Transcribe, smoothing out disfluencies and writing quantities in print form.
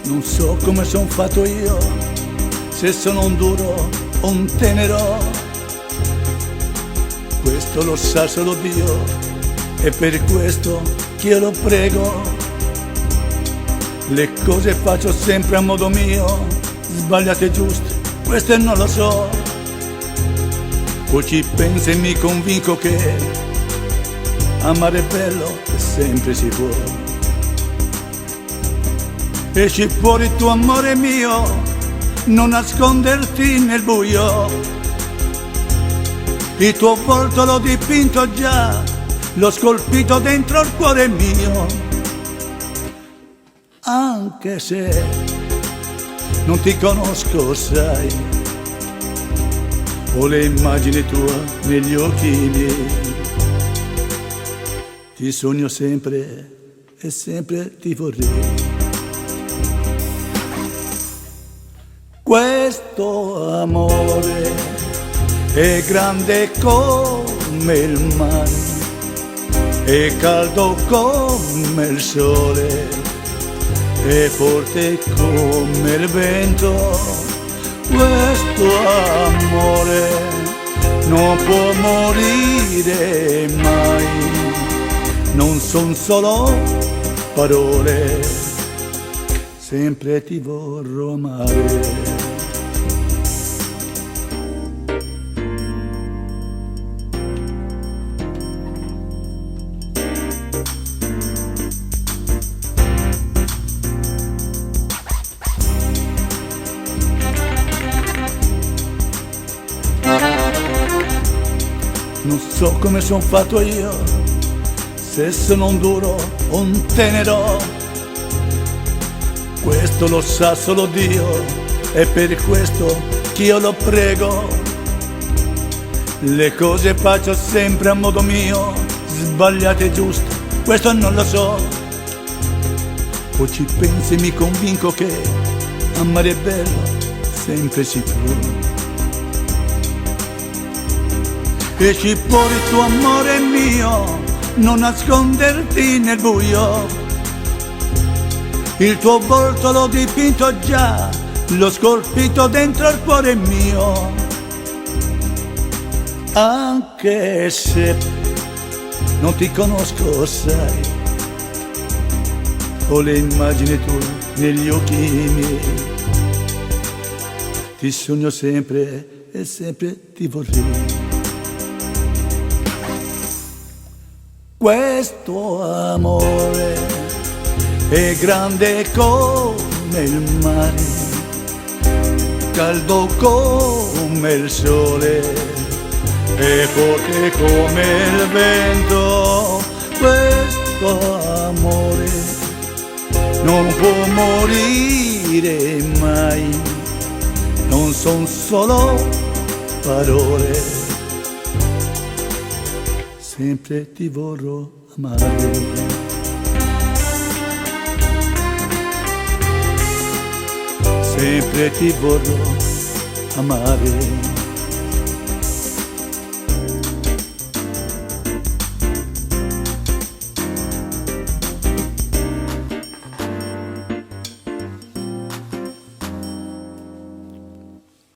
Non so come son fatto io, se sono un duro o un tenero, questo lo sa solo Dio, e per questo che io lo prego. Le cose faccio sempre a modo mio, sbagliate giuste, questo non lo so. Poi ci penso e mi convinco che amare è bello e sempre si può. Esci fuori tu amore mio, non nasconderti nel buio. Il tuo volto l'ho dipinto già, l'ho scolpito dentro il cuore mio. Anche se non ti conosco, sai, ho le immagini tue negli occhi miei. Ti sogno sempre e sempre ti vorrei. Questo amore è grande come il mare, è caldo come il sole, è forte come il vento. Questo amore non può morire mai, non son solo parole, sempre ti vorrò amare. Non so come son fatto io, se sono un duro o un tenero, questo lo sa solo Dio, e per questo che io lo prego. Le cose faccio sempre a modo mio, sbagliate e giuste, questo non lo so. Poi ci penso e mi convinco che amare è bello, sempre si può. Esci fuori tu amore mio, non nasconderti nel buio. Il tuo volto l'ho dipinto già, l'ho scolpito dentro il cuore mio. Anche se non ti conosco, sai, ho le immagini tue negli occhi miei. Ti sogno sempre e sempre ti vorrei. Questo amore è grande come il mare, caldo come il sole, è forte come il vento. Questo amore non può morire mai, non son solo parole, sempre ti vorrò amare. Sempre ti vorrò amare.